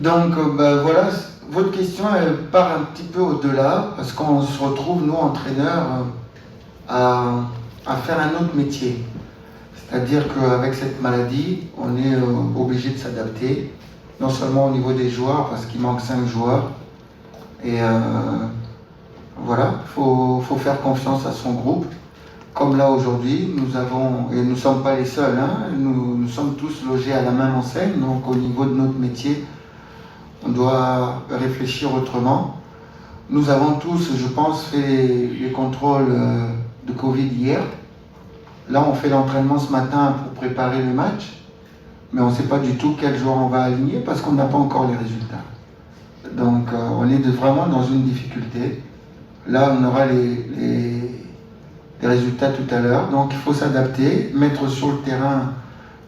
Donc voilà, votre question elle part un petit peu au-delà, parce qu'on se retrouve, nous, entraîneurs, à faire un autre métier. C'est-à-dire qu'avec cette maladie, on est obligé de s'adapter, non seulement au niveau des joueurs, parce qu'il manque 5 joueurs, et voilà, faut faire confiance à son groupe. Comme là aujourd'hui, nous avons, et nous ne sommes pas les seuls, hein, nous sommes tous logés à la même enseigne, donc au niveau de notre métier, on doit réfléchir autrement. Nous avons tous, je pense, fait les contrôles de Covid hier. Là, on fait l'entraînement ce matin pour préparer le match, mais on ne sait pas du tout quel joueur on va aligner parce qu'on n'a pas encore les résultats. Donc, on est vraiment dans une difficulté. Là, on aura les résultats tout à l'heure. Donc, il faut s'adapter, mettre sur le terrain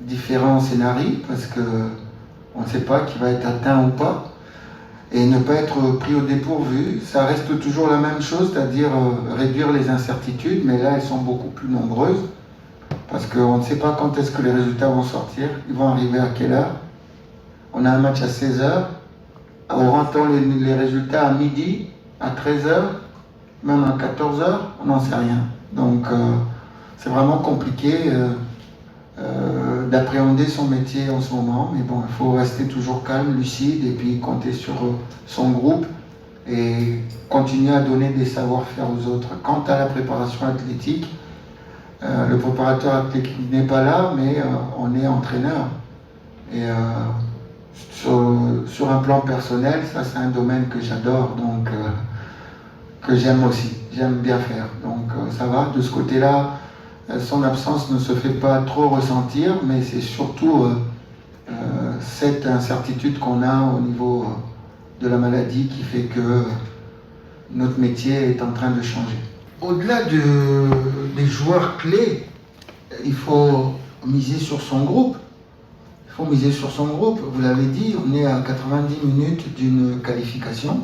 différents scénarios parce qu'on ne sait pas qui va être atteint ou pas. Et ne pas être pris au dépourvu, ça reste toujours la même chose, c'est-à-dire réduire les incertitudes, mais là elles sont beaucoup plus nombreuses, parce qu'on ne sait pas quand est-ce que les résultats vont sortir, ils vont arriver à quelle heure. On a un match à 16h, on entend les résultats à midi, à 13h, même à 14h, on n'en sait rien. Donc c'est vraiment compliqué d'appréhender son métier en ce moment, mais bon, il faut rester toujours calme, lucide, et puis compter sur son groupe et continuer à donner des savoir-faire aux autres. Quant à la préparation athlétique, le préparateur athlétique n'est pas là, mais on est entraîneur. Et sur un plan personnel, ça c'est un domaine que j'adore, donc que j'aime aussi, j'aime bien faire. Donc ça va, de ce côté-là, son absence ne se fait pas trop ressentir, mais c'est surtout cette incertitude qu'on a au niveau de la maladie qui fait que notre métier est en train de changer. Au-delà des joueurs clés, il faut miser sur son groupe. Il faut miser sur son groupe. Vous l'avez dit, on est à 90 minutes d'une qualification.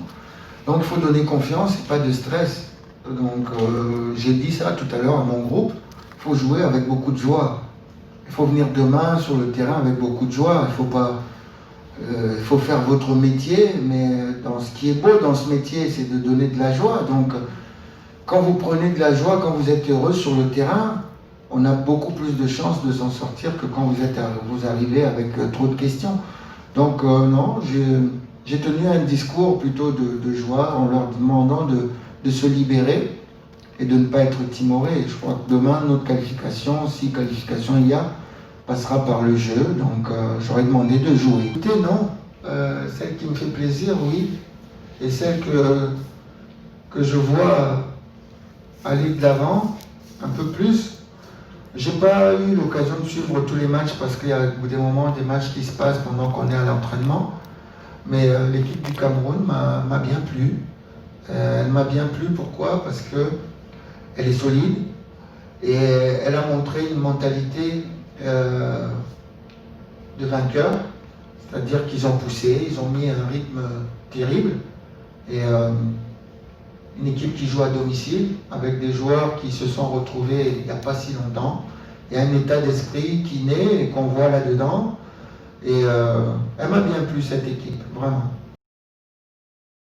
Donc il faut donner confiance et pas de stress. Donc j'ai dit ça tout à l'heure à mon groupe. Il faut jouer avec beaucoup de joie. Il faut venir demain sur le terrain avec beaucoup de joie. Il faut faire votre métier, mais dans ce qui est beau dans ce métier, c'est de donner de la joie. Donc, quand vous prenez de la joie, quand vous êtes heureux sur le terrain, on a beaucoup plus de chances de s'en sortir que quand vous arrivez avec trop de questions. Donc, non, j'ai tenu un discours plutôt de joie en leur demandant de se libérer et de ne pas être timoré. Je crois que demain, notre qualification, si qualification il y a, passera par le jeu. Donc, j'aurais demandé de jouer. Écoutez, non. Celle qui me fait plaisir, oui. Et celle que je vois aller de l'avant un peu plus. J'ai pas eu l'occasion de suivre tous les matchs parce qu'il y a des moments, des matchs qui se passent pendant qu'on est à l'entraînement. Mais l'équipe du Cameroun m'a bien plu. Elle m'a bien plu, pourquoi? Parce qu'elle est solide et elle a montré une mentalité de vainqueur, c'est-à-dire qu'ils ont poussé, ils ont mis un rythme terrible et une équipe qui joue à domicile avec des joueurs qui se sont retrouvés il n'y a pas si longtemps. Il y a un état d'esprit qui naît et qu'on voit là-dedans et elle m'a bien plu cette équipe, vraiment.